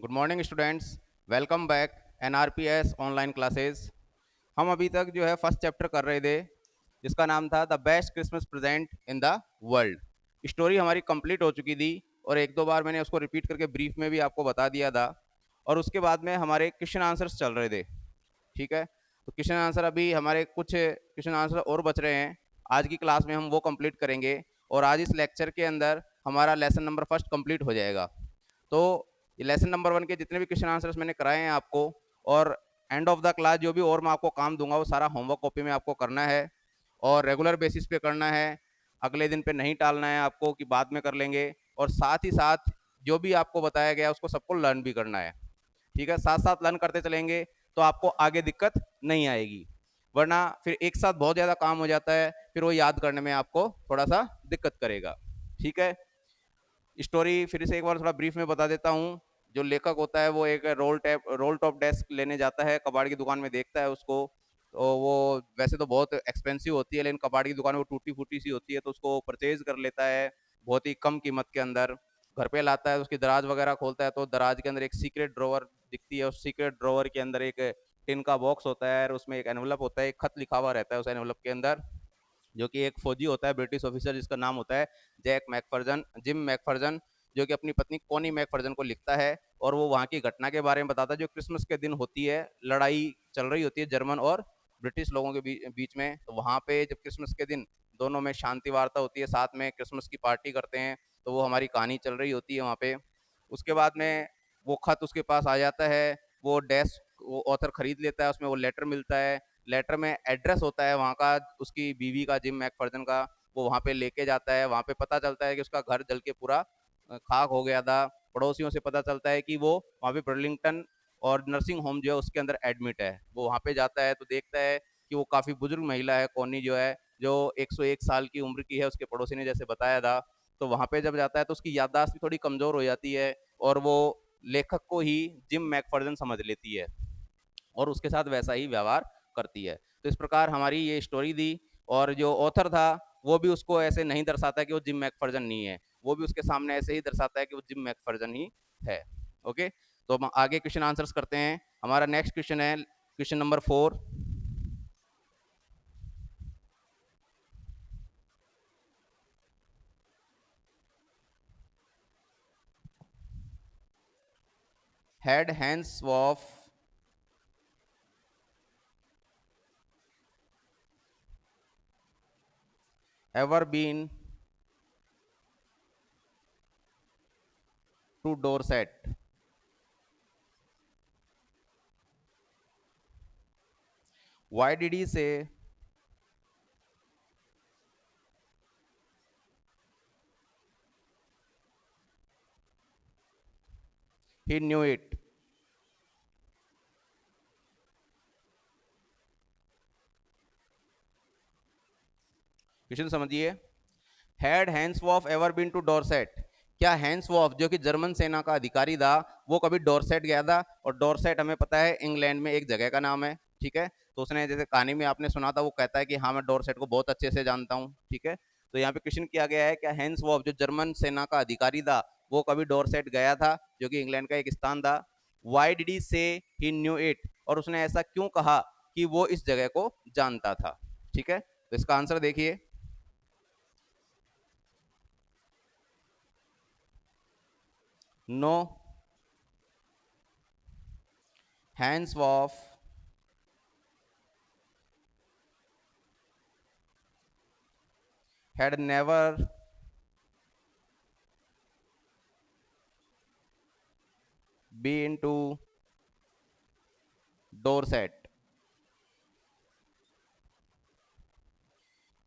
Good morning students, welcome back NRPS online classes. हम अभी तक जो है फर्स्ट चैप्टर कर रहे थे जिसका नाम था the best Christmas present in the world. Story हमारी कंप्लीट हो चुकी थी और एक दो बार मैंने उसको रिपीट करके ब्रीफ में भी आपको बता दिया था। और उसके बाद में हमारे क्वेश्चन आंसर्स चल रहे थे। ठीक है, तो क्वेश्चन आंसर अभी हमारे कुछ क्वेश्चन आंसर और बच रहे हैं। आज की क्लास में हम वो कंप्लीट करेंगे और आज इस लेक्चर के अंदर हमारा लेसन नंबर फर्स्ट कंप्लीट हो जाएगा। तो ये लेसन नंबर 1 के जितने भी क्वेश्चन आंसर्स मैंने कराए हैं आपको, और एंड ऑफ द क्लास जो भी और मैं आपको काम दूंगा वो सारा होमवर्क कॉपी में आपको करना है और रेगुलर बेसिस पे करना है। अगले दिन पे नहीं टालना है आपको कि बाद में कर लेंगे। और साथ ही साथ जो भी आपको बताया गया उसको सबको लर्न भी करना है। ठीक है, साथ साथ लर्न करते चलेंगे तो आपको आगे दिक्कत नहीं आएगी, वरना फिर एक साथ बहुत ज्यादा काम हो जाता है, फिर वो याद करने में आपको थोड़ा सा दिक्कत करेगा। ठीक है, स्टोरी फिर से एक बार थोड़ा ब्रीफ में बता देता हूँ। जो लेखक होता है वो एक रोल टॉप डेस्क लेने जाता है, कबाड़ की दुकान में देखता है उसको। तो वो वैसे तो बहुत एक्सपेंसिव होती है, लेकिन कबाड़ की दुकान में वो टूटी फूटी सी होती है, तो उसको परचेज कर लेता है बहुत ही कम कीमत के अंदर। घर पे लाता है, उसकी दराज वगैरह खोलता है तो दराज के अंदर एक सीक्रेट ड्रॉवर दिखती है। उस सीक्रेट ड्रॉवर के अंदर एक टिन का बॉक्स होता है और उसमें एक एनवलप होता है, एक खत लिखा हुआ रहता है उस एनवलप के अंदर, जो कि एक फौजी होता है, ब्रिटिश ऑफिसर, जिसका नाम होता है जिम मैकफर्जन, जो कि अपनी पत्नी कॉनी मैकफर्जन को लिखता है। और वो वहाँ की घटना के बारे में बताता है जो क्रिसमस के दिन होती है। लड़ाई चल रही होती है जर्मन और ब्रिटिश लोगों के बीच में। तो वहाँ पे जब क्रिसमस के दिन दोनों में शांति वार्ता होती है, साथ में क्रिसमस की पार्टी करते हैं, तो वो हमारी कहानी चल रही होती है वहाँ पे। उसके बाद में वो खत उसके पास आ जाता है, वो डेस्क वो ऑथर खरीद लेता है, उसमें वो लेटर मिलता है। लेटर में एड्रेस होता है वहाँ का, उसकी बीवी का, जिम मैकफर्जन का। वो वहाँ पे लेके जाता है, वहाँ पे पता चलता है कि उसका घर जल के पूरा खाक हो गया था। पड़ोसियों से पता चलता है कि वो वहाँ पे बर्लिंगटन और नर्सिंग होम जो है उसके अंदर एडमिट है। वो वहाँ पे जाता है तो देखता है कि वो काफ़ी बुजुर्ग महिला है, कॉनी जो है, जो 101 साल की उम्र की है, उसके पड़ोसी ने जैसे बताया था। तो वहाँ पे जब जाता है तो उसकी याददाश्त भी थोड़ी कमज़ोर हो जाती है और वो लेखक को ही जिम मैकफर्जन समझ लेती है और उसके साथ वैसा ही व्यवहार करती है। तो इस प्रकार हमारी ये स्टोरी थी। और जो ऑथर था वो भी उसको ऐसे नहीं दर्शाता कि वो जिम मैकफर्जन नहीं है, वो भी उसके सामने ऐसे ही दर्शाता है कि वो जिम मैकफर्जन ही है। ओके, तो हम आगे क्वेश्चन आंसर्स करते हैं। हमारा नेक्स्ट क्वेश्चन है question number 4। Had hans of ever been to Dorset? Why did he say he knew it? Question समझिए। Had हैंसवॉफ ever been to Dorset? क्या हैंसवॉफ जो कि जर्मन सेना का अधिकारी था वो कभी डॉर्सेट गया था? और डॉर्सेट हमें पता है इंग्लैंड में एक जगह का नाम है। ठीक है, तो उसने जैसे कहानी में आपने सुना था, वो कहता है कि हाँ मैं डॉर्सेट को बहुत अच्छे से जानता हूँ। ठीक है, तो यहाँ पे क्वेश्चन किया गया है क्या हैंसवॉफ जो जर्मन सेना का अधिकारी था वो कभी डॉर्सेट गया था, जो कि इंग्लैंड का एक स्थान था? वाई डिड ही से ही न्यू इट? और उसने ऐसा क्यों कहा कि वो इस जगह को जानता था? ठीक है, तो इसका आंसर देखिए। नो, हैंसवॉफ had never been to Dorset.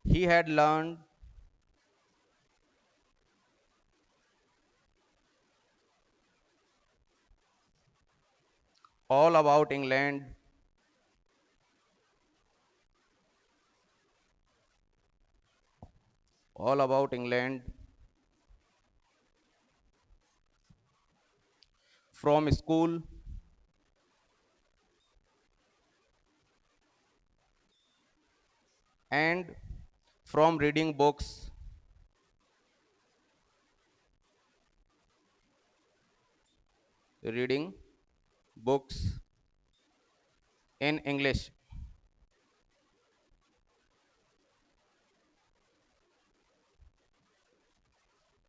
He had learned all about England all about England from school and from reading books reading books in English.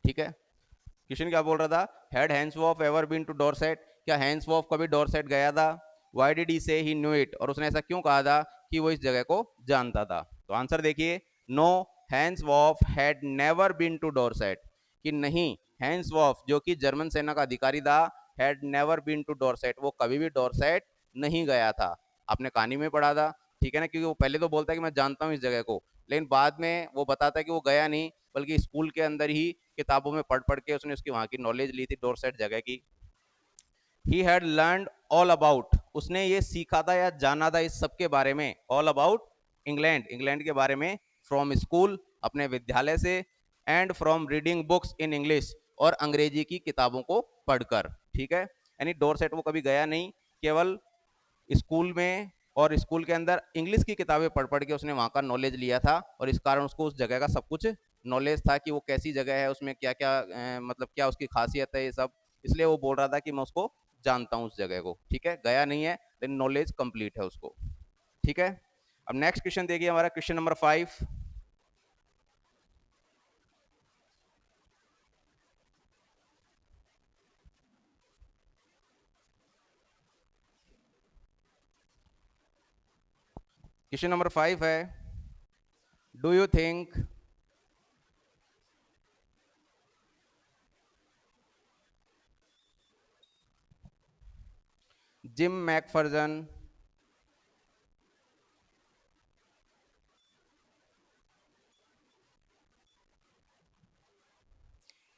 ठीक है, क्वेश्चन क्या बोल रहा था, had हैंसवॉफ ever been to Dorset, क्या Hanswoff कभी Dorset गया था, व्हाई डिड ही से ही न्यू इट, और उसने ऐसा क्यों कहा था कि वो इस जगह को जानता था। तो आंसर देखिए, no, Hanswoff had never been to Dorset, कि नहीं, हैंसवॉफ जो कि जर्मन सेना का अधिकारी था, had never been to Dorset, वो कभी भी डॉर्सेट नहीं गया था। आपने कहानी में पढ़ा था, ठीक है ना, क्योंकि वो पहले तो बोलता है कि मैं जानता हूं इस जगह को, लेकिन बाद में वो बताता है कि वो गया नहीं, बल्कि स्कूल के अंदर ही किताबों में पढ़ पढ़ के उसने उसकी वहां की नॉलेज ली थी डोरसेट जगह की। He had learn all about, उसने ये सीखा था या जाना था इस सब के बारे में, ऑल अबाउट इंग्लैंड, इंग्लैंड के बारे में, फ्रॉम स्कूल, अपने विद्यालय से, and from reading books in English, और अंग्रेजी की किताबों को पढ़कर। ठीक है, यानी डोरसेट वो कभी गया नहीं, केवल स्कूल में और स्कूल के अंदर इंग्लिश की किताबें पढ़ पढ़ के उसने वहां का नॉलेज लिया था, और इस कारण उसको उस जगह का सब कुछ नॉलेज था कि वो कैसी जगह है, उसमें क्या क्या मतलब क्या उसकी खासियत है, ये सब, इसलिए वो बोल रहा था कि मैं उसको जानता हूँ उस जगह को। ठीक है, गया नहीं है, लेकिन नॉलेज कंप्लीट है उसको। ठीक है, अब नेक्स्ट क्वेश्चन देखिए हमारा, क्वेश्चन नंबर 5। क्वेश्चन नंबर 5 है, do you think Jim McPherson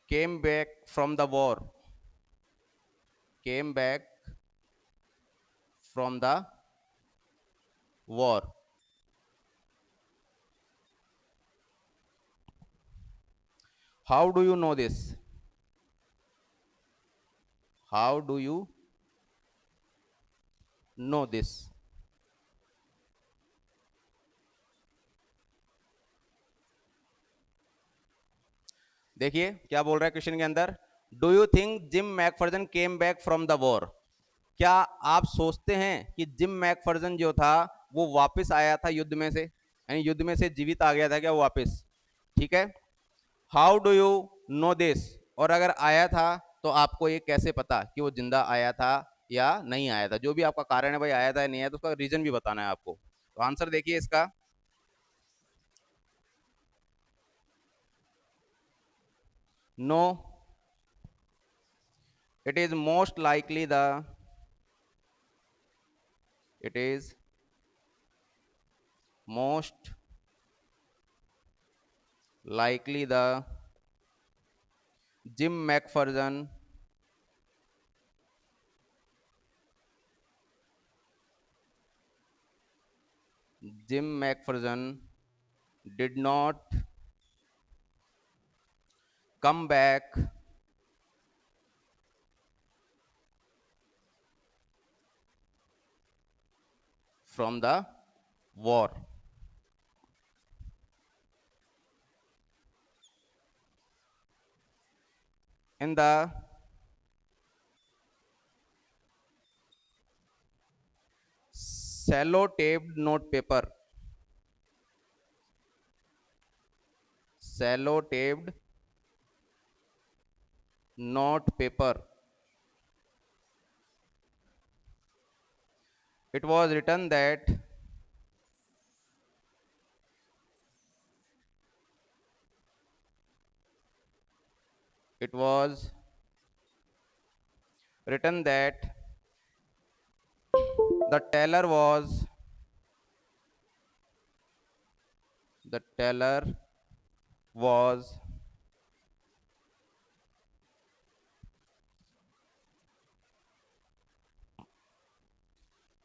came back from the war, came back from the war, how do you know this, how do you know this। देखिए क्या बोल रहा है question के अंदर, do you think Jim McPherson came back from the war, क्या आप सोचते हैं कि जिम मैकफर्जन जो था वो वापस आया था युद्ध में से, यानी युद्ध में से जीवित आ गया था क्या वो वापस। ठीक है, how do you know this, और अगर आया था तो आपको ये कैसे पता कि वो जिंदा आया था या नहीं आया था, जो भी आपका कारण है भाई, आया था या नहीं आया, तो उसका रीजन भी बताना है आपको। तो आंसर देखिए इसका, no, it is most likely the, it is most likely the Jim McPherson Jim McPherson did not come back from the war, in the sellotaped notepaper, sellotaped notepaper, it was written that, it was written that the teller was, the teller was,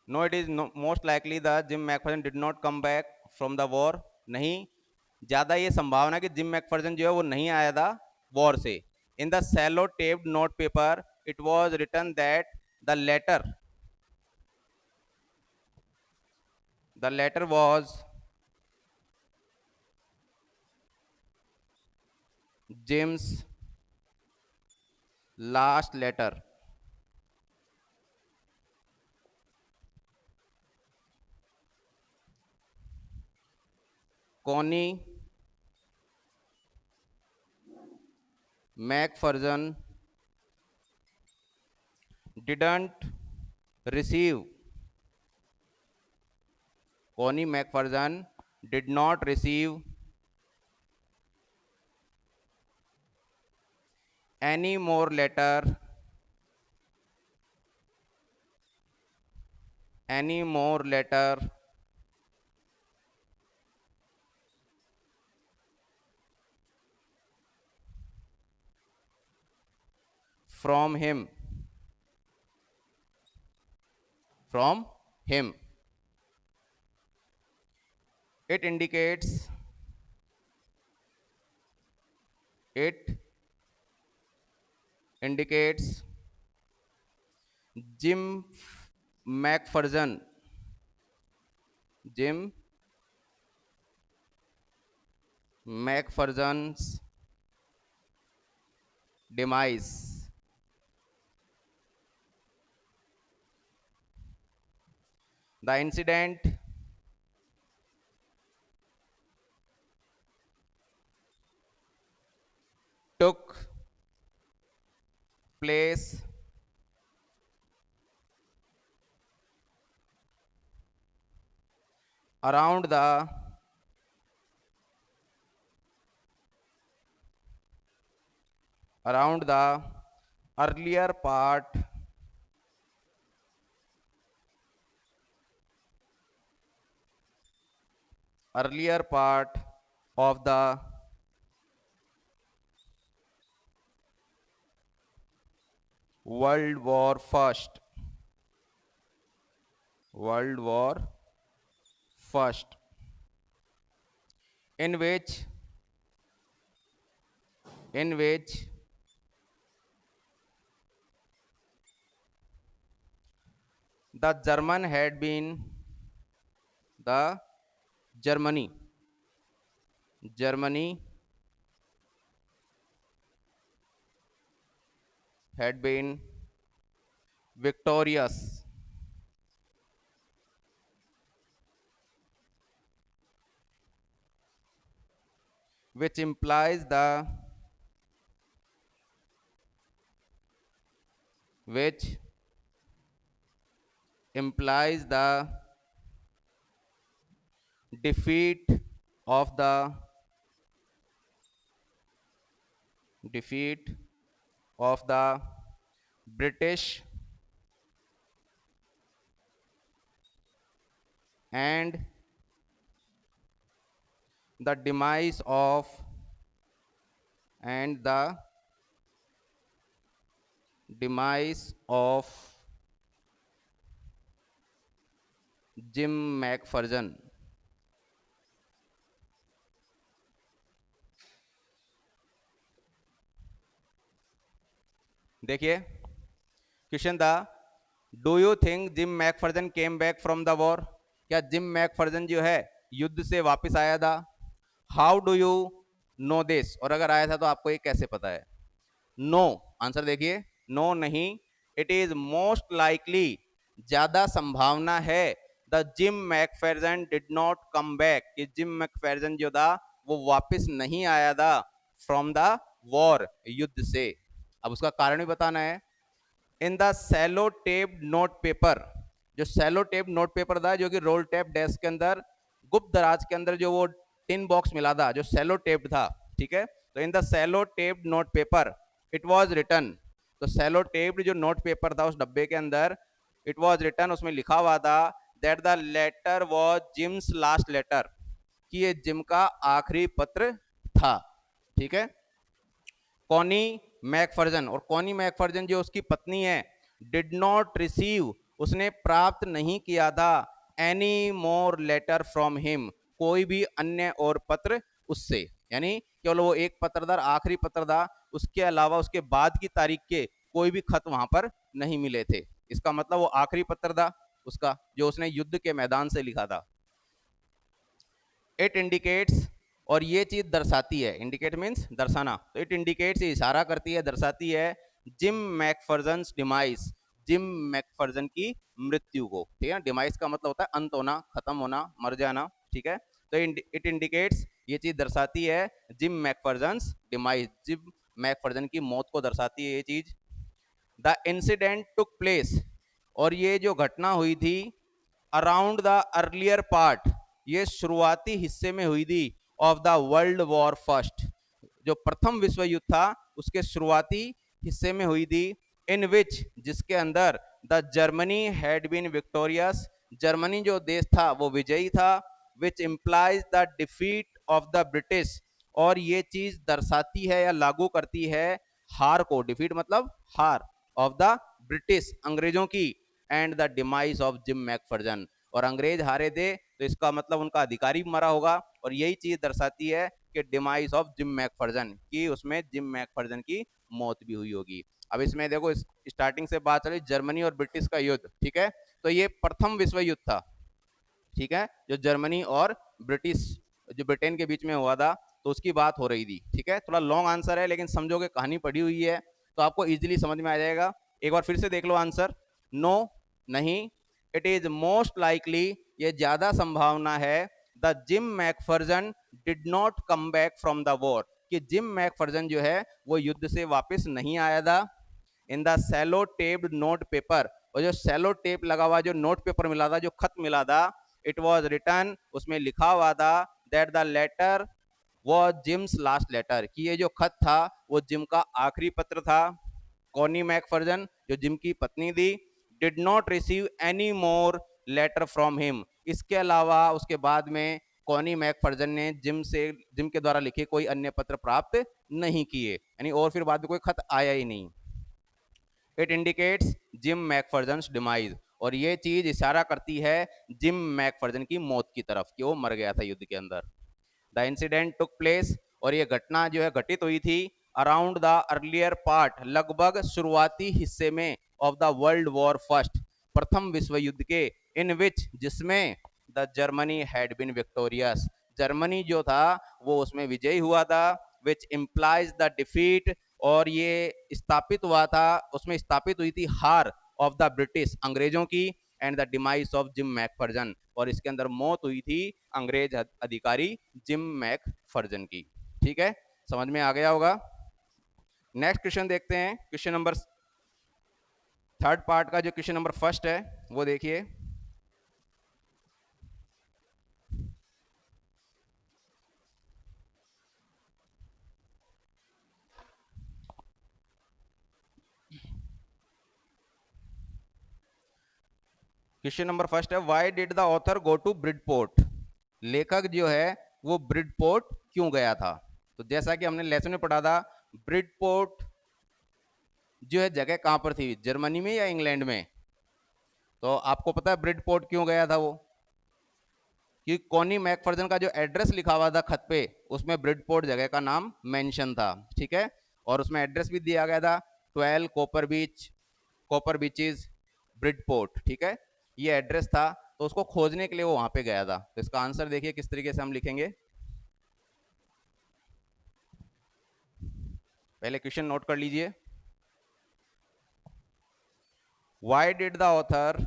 no, it is no, most likely the Jim McPherson did not come back from the war, नहीं, ज्यादा ये संभावना कि Jim McPherson जो है वो नहीं आया था वॉर से। In the cello taped note paper it was written that the letter, the letter was James last letter, Connie McPherson didn't receive Connie McPherson did not receive any more letter from him from him. It it indicates Jim McPherson Jim McPherson's demise. The incident took place around the around the earlier part earlier part of the World War First. World War First, in which the German had been the Germany Germany had been victorious, which implies the which implies the defeat of the defeat of the British and the demise of and the demise of Jim McPherson. देखिए question था, do you think Jim McPherson came back from the war? क्या Jim McPherson जो है युद्ध से वापस आया था? How do you know this? और अगर आया था तो आपको ये कैसे पता है? नो, आंसर देखिए, नो नहीं, इट इज मोस्ट लाइकली, ज्यादा संभावना है, the Jim McPherson did not come back, कि जिम मैकफर्जन जो था वो वापस नहीं आया था फ्रॉम द वॉर, युद्ध से। अब उसका कारण भी बताना है। In the sellotape note paper, जो सेलो टेप नोट पेपर था, जो कि रोल टेप डेस्क के अंदर गुप्त दराज के अंदर जो वो टिन बॉक्स मिला था, जो सेलो टेप था, ठीक है, तो in the sellotape note paper it was written, तो सेलो टेप जो नोट पेपर था उस डब्बे के अंदर, इट वाज रिटन, उसमें लिखा हुआ था that the letter was Jim's last letter, कि ये जिम का आखिरी पत्र था, ठीक है। कॉनी मैकफर्जन, और कॉनी मैकफर्जन जो उसकी पत्नी है, डिड नॉट रिसीव, उसने प्राप्त नहीं किया था, any more letter from him, कोई भी अन्य और पत्र उससे, यानी केवल वो एक पत्रदार आखिरी पत्र था, उसके अलावा उसके बाद की तारीख के कोई भी खत वहां पर नहीं मिले थे। इसका मतलब वो आखिरी पत्र था उसका, जो उसने युद्ध के मैदान से लिखा था। इट इंडिकेट्स, और ये चीज दर्शाती है, इंडिकेट मीन्स दर्शाना, तो इट इंडिकेट्स, इशारा करती है, दर्शाती है जिम मैकफर्जन डिमाइस, जिम मैकफर्जन की मृत्यु को, ठीक है। डिमाइस का मतलब होता है अंत होना, खत्म होना, मर जाना, ठीक है। तो इट इंडिकेट्स, ये चीज दर्शाती है जिम मैकफर्जन्स डिमाइस, जिम मैकफर्जन की मौत को दर्शाती है ये चीज। द इंसिडेंट टुक प्लेस, और ये जो घटना हुई थी अराउंड द अर्लियर पार्ट, ये शुरुआती हिस्से में हुई थी of the world war first, जो प्रथम विश्व युद्ध था उसके शुरुआती हिस्से में हुई थी। इन विच, जिसके अंदर the Germany had been victorious, Germany जो देश था वो विजयी था। Which implies the defeat of the British, और ये चीज दर्शाती है या लागू करती है हार को, डिफीट मतलब हार, ऑफ द ब्रिटिश अंग्रेजों की, and the demise of Jim McPherson, और अंग्रेज हारे थे तो इसका मतलब उनका अधिकारी मरा होगा, और यही चीज दर्शाती है कि डिमाइस ऑफ जिम मैकफर्जन, कि उसमें जिम मैकफर्जन की मौत भी हुई होगी। अब इसमें देखो स्टार्टिंग से बात चली जर्मनी और ब्रिटिश का युद्ध, ठीक है, तो ये प्रथम विश्व युद्ध था, ठीक है, जो जर्मनी और ब्रिटिश, जो ब्रिटेन के बीच में हुआ था, तो उसकी बात हो रही थी, ठीक है। थोड़ा लॉन्ग आंसर है लेकिन समझोगे कहानी पढ़ी हुई है तो आपको इजीली समझ में आ जाएगा। एक बार फिर से देख लो आंसर। नो, नहीं। इट इज मोस्ट लाइकली, ये ज्यादा संभावना है, the Jim McPherson did not come back from the war, कि जिम मैकफर्जन जो है वो युद्ध से वापस नहीं आया था। In the cello taped note paper, और जो सेलो टेप लगा हुआ जो नोट पेपर मिला था, जो खत मिला था, इट वॉज रिटर्न, उसमें लिखा हुआ था that the letter was Jim's last letter, कि ये जो खत था वो जिम का आखिरी पत्र था। कॉनी मैकफर्जन जो जिम की पत्नी थी, did not receive any more letter from him, इसके अलावा उसके बाद में कॉनी मैकफर्जन ने जिम के द्वारा लिखे कोई अन्य पत्र प्राप्त नहीं किए, यानी और फिर बाद में कोई खत आया ही नहीं। इट इंडिकेट्स जिम मैकफर्जन डिमाइज, और ये चीज इशारा करती है जिम मैकफर्जन की मौत की तरफ, कि वो मर गया था युद्ध के अंदर। द इंसिडेंट टुक प्लेस, और ये घटना जो है घटित हुई थी अराउंड द अर्लियर पार्ट, लगभग शुरुआती हिस्से में, of the world war first, प्रथम विश्व युद्ध के, इन विच, जिसमें the Germany had been victorious, Germany जो था वो उसमें विजयी हुआ था। विच इम्प्लाइज द डिफीट, और ये स्थापित हुआ था, उसमें स्थापित हुई थी हार ऑफ द ब्रिटिश अंग्रेजों की, and the demise of Jim McPherson, और इसके अंदर मौत हुई थी अंग्रेज अधिकारी जिम मैकफर्जन की। ठीक है, समझ में आ गया होगा। नेक्स्ट क्वेश्चन देखते हैं, क्वेश्चन नंबर थर्ड पार्ट का जो क्वेश्चन नंबर फर्स्ट है वो देखिए। क्वेश्चन नंबर फर्स्ट है, why did the author go to Bridport, लेखक जो है वो ब्रिडपोर्ट क्यों गया था। तो जैसा कि हमने लेसन में पढ़ा था, ब्रिडपोर्ट जो है जगह कहां पर थी, जर्मनी में या इंग्लैंड में। तो आपको पता है ब्रिडपोर्ट क्यों गया था वो, कि कॉनी मैकफर्जन का जो एड्रेस लिखा हुआ था खत पे, उसमें ब्रिडपोर्ट जगह का नाम मेंशन था, ठीक है, और उसमें एड्रेस भी दिया गया था 12 कॉपर बीचेस ब्रिडपोर्ट, ठीक है, ये एड्रेस था। तो उसको खोजने के लिए वो वहां पे गया था। तो इसका आंसर देखिए किस तरीके से हम लिखेंगे। पहले क्वेश्चन नोट कर लीजिए। Why did the author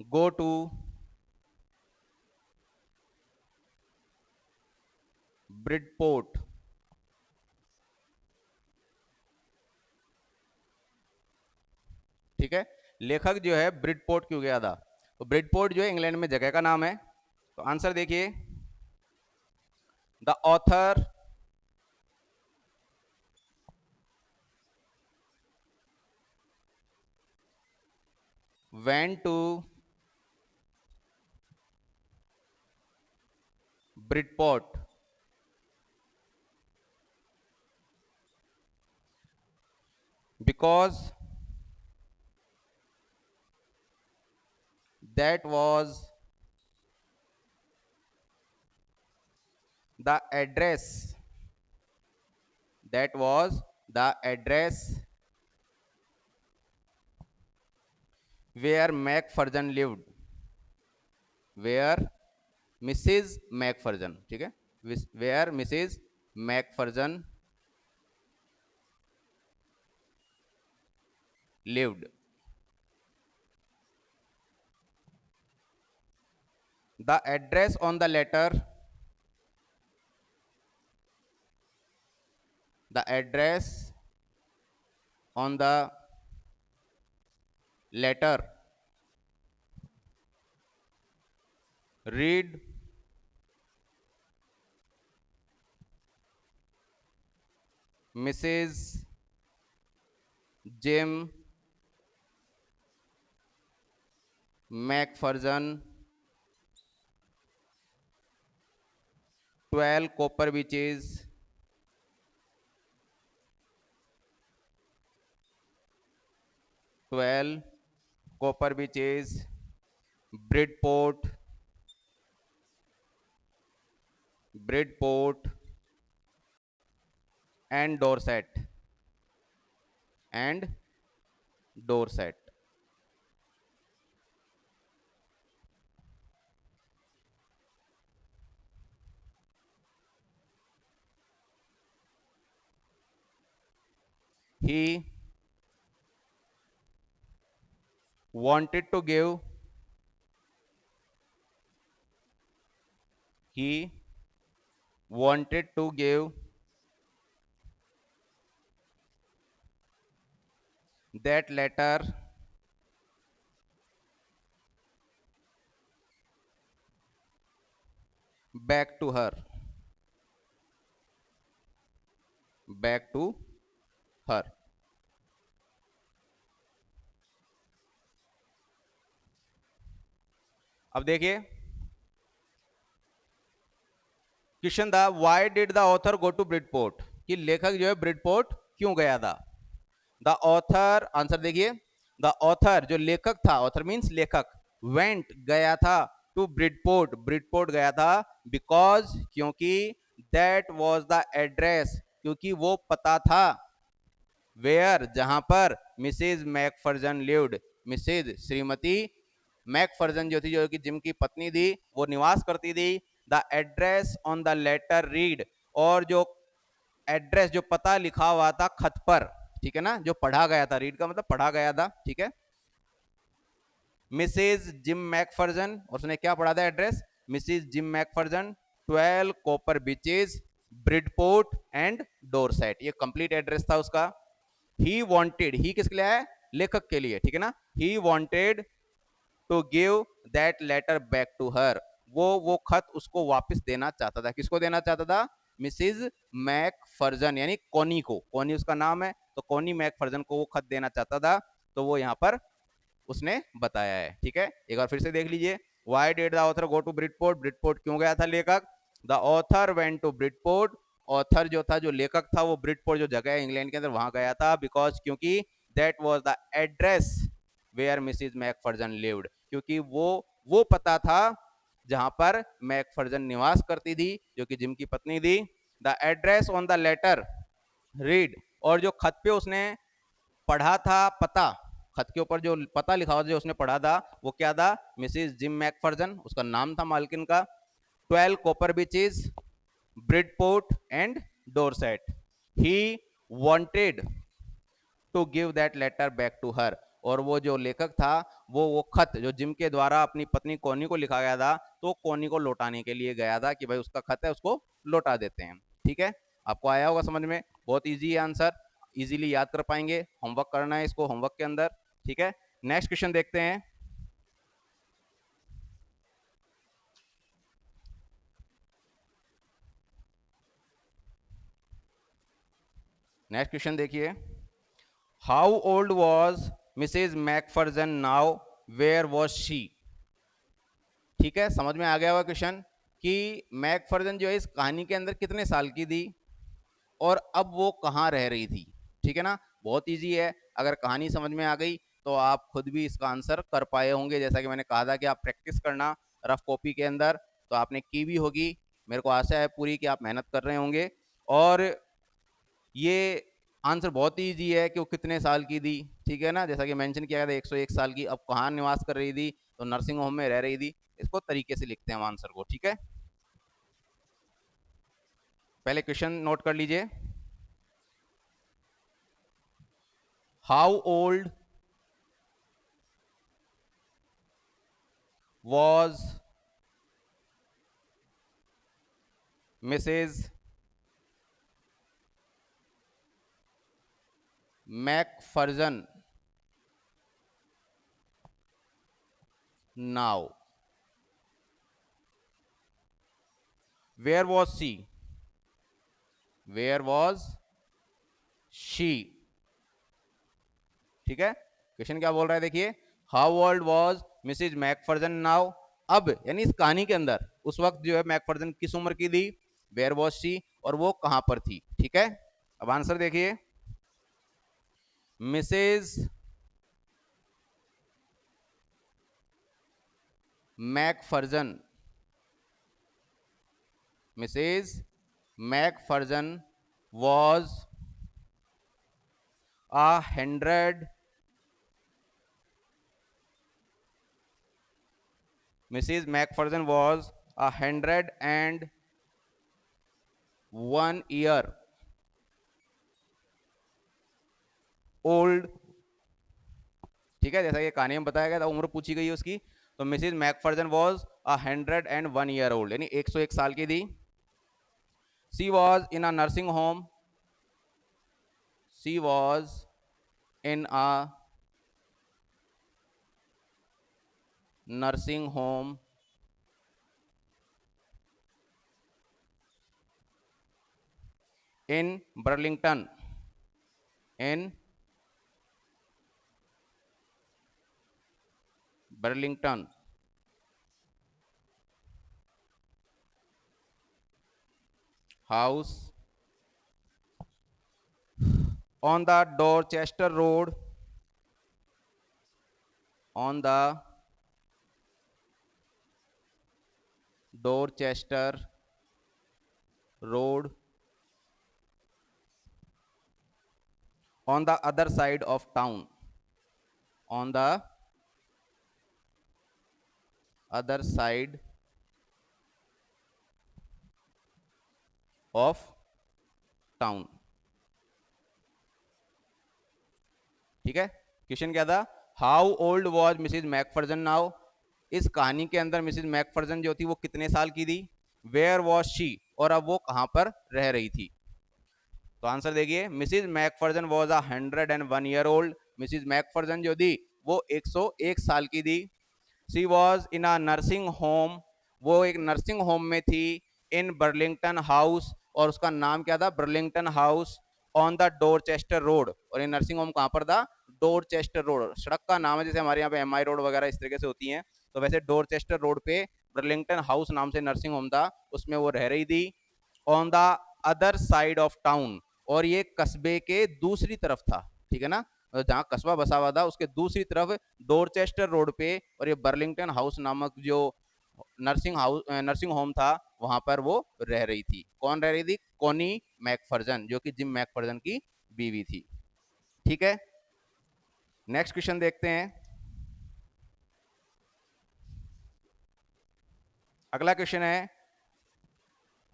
go to Bridport, ठीक है, लेखक जो है ब्रिडपोर्ट क्यों गया था। तो ब्रिडपोर्ट जो है इंग्लैंड में जगह का नाम है। तो आंसर देखिए, the author went to Bridport because that was the address, that was the address where Macpherson lived, where Mrs. Macpherson, ठीक है, where Mrs. Macpherson lived. The address on the letter, the address on the letter read Mrs. Jim McPherson, 12 Copper Beaches, 12 Copper Beaches, Bridport, Bridport, and Dorset, and Dorset. He wanted to give, he wanted to give that letter back to her, back to her. अब देखिए question था, why did the author go to Bridport, कि लेखक जो है Bridport क्यों गया था. द ऑथर, आंसर देखिए, द ऑथर जो लेखक था, ऑथर मींस लेखक, वेंट गया था, टू ब्रिडपोर्ट, ब्रिडपोर्ट गया था, बिकॉज क्योंकि, दैट वाज द एड्रेस, क्योंकि वो पता था, वेयर जहां पर, मिसेज मैकफर्जन लिव्ड, मिसेज श्रीमती मैकफर्जन जो थी, जो कि जिम की पत्नी थी, वो निवास करती थी. The address on the letter read, और जो एड्रेस, जो पता लिखा हुआ था खत पर, ठीक है ना, जो पढ़ा गया था, रीड का मतलब पढ़ा गया था, ठीक है. मिसेज जिम मैकफर्जन, उसने क्या पढ़ा था address, Mrs Jim McPherson, 12 Copper Beeches, Bridport and Dorset, ये कंप्लीट एड्रेस था उसका. ही वांटेड, ही किसके लिए है, लेखक के लिए, ठीक है ना. He wanted to give that letter back to her, वो खत उसको वापस देना चाहता था. किसको देना चाहता था, मिसिज मैकफर्जन, यानी कोनी को, कोनी उसका नाम है, तो कोनी मैकफर्जन को वो खत देना चाहता था. तो वो यहाँ पर उसने बताया है, ठीक है. एक बार फिर से देख लीजिए, why did the author go to Bridport, Bridport क्यों गया था लेखक. The author went to Bridport, author जो था, जो लेखक था, वो ब्रिडपोर्ट जो जगह है इंग्लैंड के अंदर, वहां गया था, बिकॉज क्योंकि, that was the address where Mrs McPherson lived, क्योंकि वो पता था जहां पर मैकफर्जन निवास करती थी, जो कि जिम की पत्नी थी. The address on the letter read, और जो खत पे उसने पढ़ा था पता, खत के ऊपर जो पता लिखा हुआ था, जो उसने पढ़ा था, वो क्या था, मिसिज जिम मैकफर्जन, उसका नाम था मालकिन का. 12 copper beeches, Bridport and Dorset. He wanted to give that letter back to her, और वो जो लेखक था, वो खत जो जिम के द्वारा अपनी पत्नी कोनी को लिखा गया था, तो कोनी को लौटाने के लिए गया था, कि भाई उसका खत है, उसको लौटा देते हैं. ठीक है, आपको आया होगा समझ में, बहुत इजी है आंसर, इजीली याद कर पाएंगे. होमवर्क करना है इसको होमवर्क के अंदर, ठीक है. नेक्स्ट क्वेश्चन देखते हैं. नेक्स्ट क्वेश्चन देखिए, how old was Mrs McPherson now, where was she. ठीक है, समझ में आ गया हुआ क्वेश्चन, कि मैकफर्जन जो है इस कहानी के अंदर कितने साल की थी, और अब वो कहाँ रह रही थी. ठीक है ना, बहुत इजी है, अगर कहानी समझ में आ गई तो आप खुद भी इसका आंसर कर पाए होंगे. जैसा कि मैंने कहा था कि आप प्रैक्टिस करना रफ कॉपी के अंदर, तो आपने की भी होगी, मेरे को आशा है पूरी कि आप मेहनत कर रहे होंगे. और ये आंसर बहुत ही ईजी है कि वो कितने साल की थी, ठीक है ना, जैसा कि मेंशन किया गया था 101 साल की. अब कहाँ निवास कर रही थी, तो नर्सिंग होम में रह रही थी. इसको तरीके से लिखते हैं हम आंसर को, ठीक है. पहले क्वेश्चन नोट कर लीजिए, how old was Mrs. Macpherson now? Where was she? Where was she? ठीक है, क्वेश्चन क्या बोल रहा है देखिए, how old was Mrs McPherson now? अब यानी इस कहानी के अंदर उस वक्त जो है मैकफर्जन किस उम्र की थी, वेयर वाज शी, और वो कहां पर थी। ठीक है, अब आंसर देखिए, Mrs McPherson, Mrs McPherson was a hundred Mrs. Macpherson was 101 year old। ठीक है, जैसा कि कहानी में बताया गया था, उम्र पूछी गई है उसकी, तो Mrs McPherson was 101 year old, यानी 101 साल की थी। She was in a nursing home, she was in a nursing home in Burlington, in Burlington house on the Dorchester Road, on the Dorchester Road, on the other side of town, on the other side of town। ठीक है, question क्या था, how old was Mrs McPherson now? इस कहानी के अंदर Mrs McPherson जो थी वो कितने साल की थी, वेयर वॉज शी, और अब वो कहां पर रह रही थी। तो आंसर देखिए, Mrs McPherson was 101 year old, Mrs McPherson जो थी वो 101 साल की थी। She was in a nursing home, वो एक नर्सिंग होम में थी, इन बर्लिंगटन हाउस, और उसका नाम क्या था, Burlington house, on the Dorchester road, और ये नर्सिंग होम कहां पर था, डोरचेस्टर रोड, सड़क का नाम है, जैसे हमारे यहाँ पे एमआई रोड वगैरह इस तरीके से होती हैं, तो वैसे डोरचेस्टर रोड पे बर्लिंगटन हाउस नाम से नर्सिंग होम था, उसमें वो रह रही थी। On the other side of town, और ये कस्बे के दूसरी तरफ था, ठीक है ना, जहां कस्बा बसा हुआ था उसके दूसरी तरफ डोरचेस्टर रोड पे, और ये बर्लिंगटन हाउस नामक जो नर्सिंग होम था वहां पर वो रह रही थी। कौन रह रही थी, कॉनी मैकफर्जन, जो कि जिम मैकफर्जन की बीवी थी। ठीक है, नेक्स्ट क्वेश्चन देखते हैं। अगला क्वेश्चन है,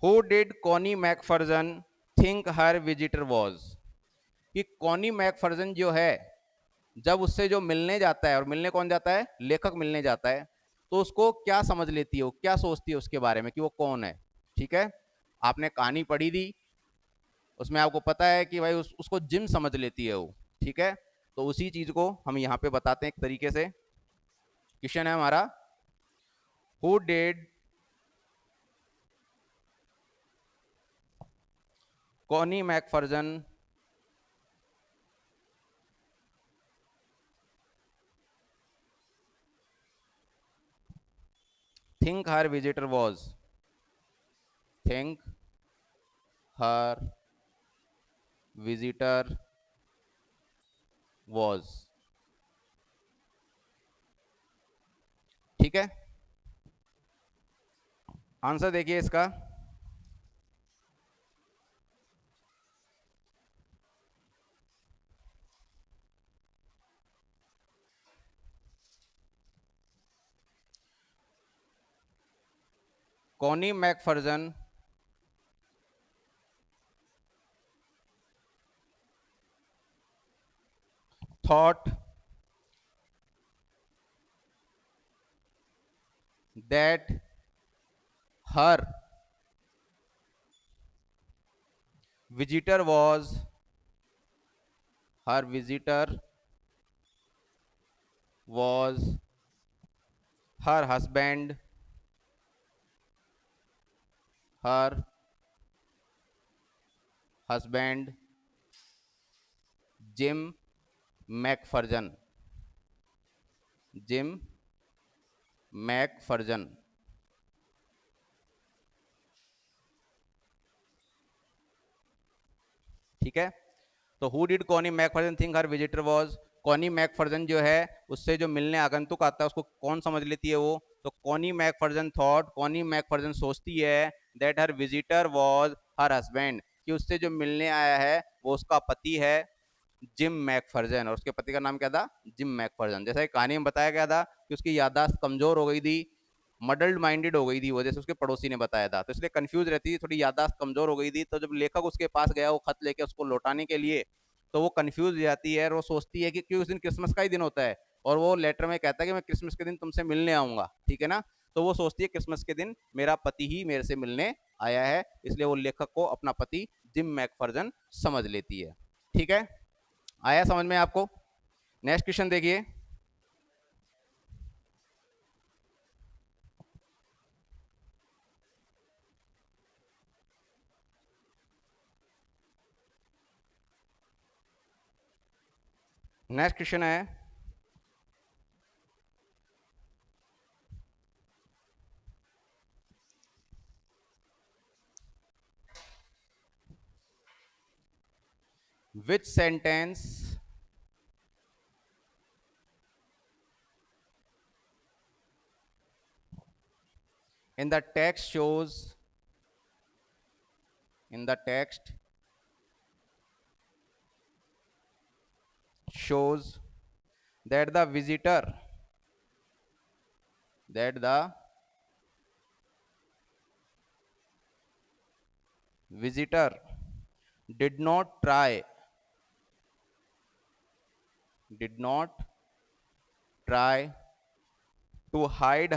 who did Connie McPherson think her visitor was? कि कॉनी मैकफर्जन जो है, जब उससे जो मिलने जाता है, और मिलने कौन जाता है, लेखक मिलने जाता है, तो उसको क्या समझ लेती है, वो क्या सोचती है उसके बारे में कि वो कौन है। ठीक है, आपने कहानी पढ़ी थी, उसमें आपको पता है कि भाई उसको जिम समझ लेती है वो। ठीक है, तो उसी चीज को हम यहाँ पे बताते हैं एक तरीके से। क्वेश्चन है हमारा, who did Connie McPherson think her visitor was, think her visitor was. ठीक है, आंसर देखिए इसका, Connie McPherson thought that her visitor was her visitor was her her husband Jim McPherson. Jim McPherson. ठीक है, तो who did Connie McPherson think her visitor was? Connie McPherson जो है उससे जो मिलने आगंतुक आता है उसको कौन समझ लेती है वो? तो कॉनी मैकफर्जन सोचती है that her visitor was her husband, कि उससे जो मिलने आया है वो उसका पति है जिम मैकफर्जन। और उसके पति का नाम क्या था? जिम मैकफर्जन। जैसा कहानी में बताया गया था कि उसकी याददाश्त कमजोर हो गई थी, मडल्ड माइंडेड हो गई थी वो, जैसे उसके पड़ोसी ने बताया था, तो इसलिए कंफ्यूज रहती थी, थोड़ी याददाश्त कमजोर हो गई थी। तो जब लेखक उसके पास गया वो खत लेके उसको लौटाने के लिए, तो वो कंफ्यूज हो जाती है और वो सोचती है कि क्यों उस दिन क्रिसमस का ही दिन होता है, और वो लेटर में कहता है कि मैं क्रिसमस के दिन तुमसे मिलने आऊंगा, ठीक है ना। तो वो सोचती है क्रिसमस के दिन मेरा पति ही मेरे से मिलने आया है, इसलिए वो लेखक को अपना पति जिम मैकफर्जन समझ लेती है। ठीक है, आया समझ में आपको? नेक्स्ट क्वेश्चन देखिए। नेक्स्ट क्वेश्चन है, which sentence in the text shows in the text shows that the that the visitor did not try did not try to hide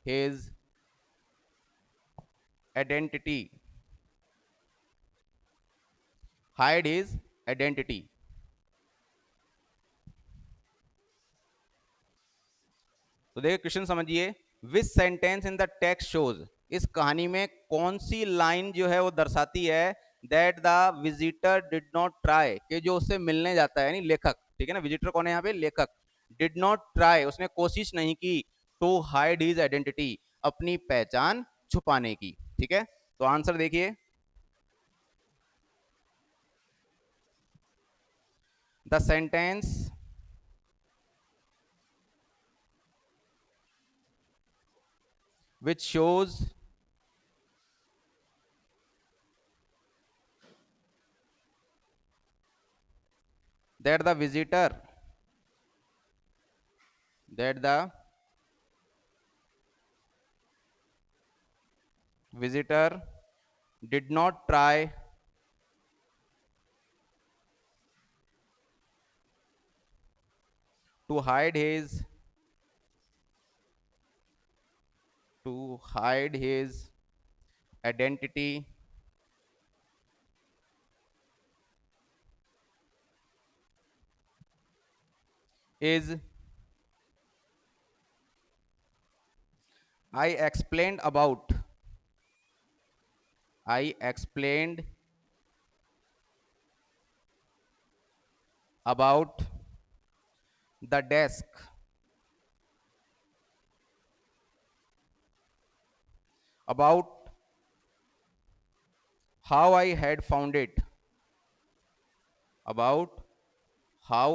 his identity hide his identity। तो देखिए question समझिए, विच sentence in the text shows, इस कहानी में कौन सी line जो है वो दर्शाती है that the visitor did not try, कि जो उससे मिलने जाता है, यानी लेखक, ठीक है ना, विजिटर कौन है यहाँ पे? लेखक। डिड नॉट ट्राई, उसने कोशिश नहीं की, टू हाइड हिज आइडेंटिटी, अपनी पहचान छुपाने की। ठीक है, तो आंसर देखिए, the sentence which shows that the that the visitor did not try to hide his identity is I explained about I explained about the desk, about how I had found it, about how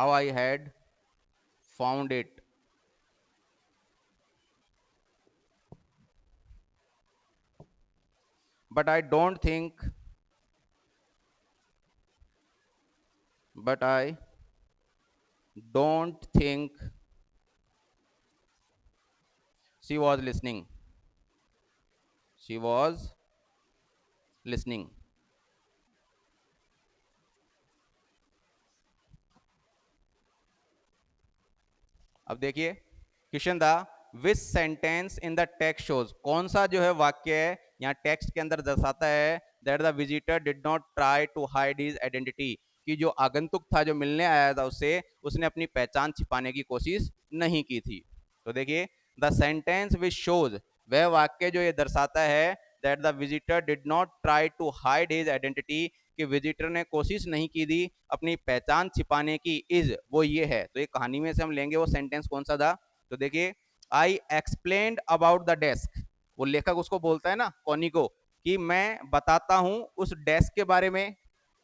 I had found it, but I don't think but I don't think she was listening. She was listening. अब देखिए question था विच sentence in the text shows, कौन सा जो है वाक्य है यहाँ टेक्स्ट के अंदर दर्शाता है that the visitor did not try to hide his identity, कि जो आगंतुक था जो मिलने आया था उससे उसने अपनी पहचान छिपाने की कोशिश नहीं की थी। तो देखिए द सेंटेंस विच शोज, वह वाक्य जो ये दर्शाता है that the visitor did not try to hide his identity, कि विजिटर ने कोशिश नहीं की थी अपनी पहचान छिपाने की, इज वो ये है। तो ये कहानी में से हम लेंगे वो सेंटेंस कौन सा था। तो देखिए आई एक्सप्लेन्ड अबाउट द डेस्क, वो लेखक उसको बोलता है ना कॉनी को कि मैं बताता हूं उस डेस्क के बारे में,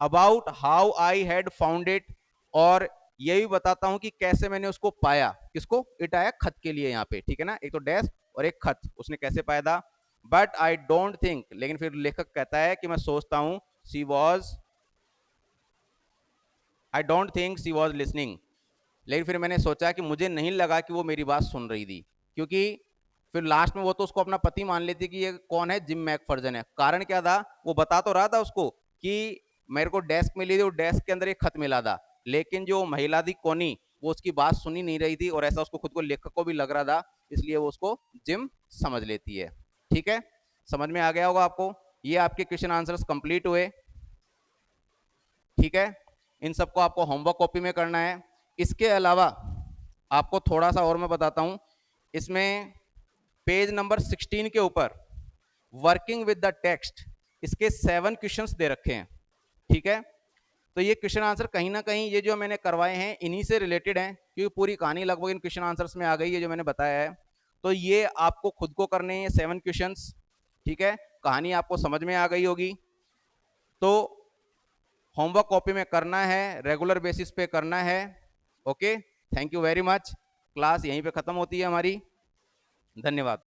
about how I had found it, और ये भी बताता हूं कि कैसे मैंने उसको पाया। किसको? इट आया खत के लिए यहाँ पे, ठीक है ना, एक तो डेस्क और एक खत, उसने कैसे पाया था। बट आई डोंट थिंक, लेकिन फिर लेखक कहता है कि मैं सोचता हूं she was, I don't think she was listening, लेकिन फिर मैंने सोचा कि मुझे नहीं लगा कि वो मेरी बात सुन रही थी, क्योंकि फिर लास्ट में वो तो उसको अपना पति मान लेती कि ये कौन है, जिम मैकफर्जन है। कारण क्या था, वो बता तो रहा था उसको कि मेरे को डेस्क मिली थी और डेस्क के अंदर एक खत मिला था, लेकिन जो महिला थी कोनी वो उसकी बात सुनी नहीं रही थी, और ऐसा उसको खुद को लेखक को भी लग रहा था, इसलिए वो उसको जिम समझ लेती है। ठीक है, समझ में आ गया होगा आपको। ये आपके क्वेश्चन आंसर्स कंप्लीट हुए। ठीक है, इन सबको आपको होमवर्क कॉपी में करना है। इसके अलावा आपको थोड़ा सा और मैं बताता हूं, इसमें पेज नंबर 16 के ऊपर वर्किंग विद द टेक्स्ट, इसके 7 क्वेश्चंस दे रखे हैं। ठीक है, तो ये क्वेश्चन आंसर कहीं ना कहीं ये जो मैंने करवाए हैं इन्हीं से रिलेटेड हैं, क्योंकि पूरी कहानी लगभग इन क्वेश्चन आंसर्स में आ गई है जो मैंने बताया है। तो ये आपको खुद को करने हैं 7 क्वेश्चंस। ठीक है, कहानी आपको समझ में आ गई होगी। तो होमवर्क कॉपी में करना है, रेगुलर बेसिस पे करना है। Okay, thank you very much. Class यहीं पे खत्म होती है हमारी। धन्यवाद।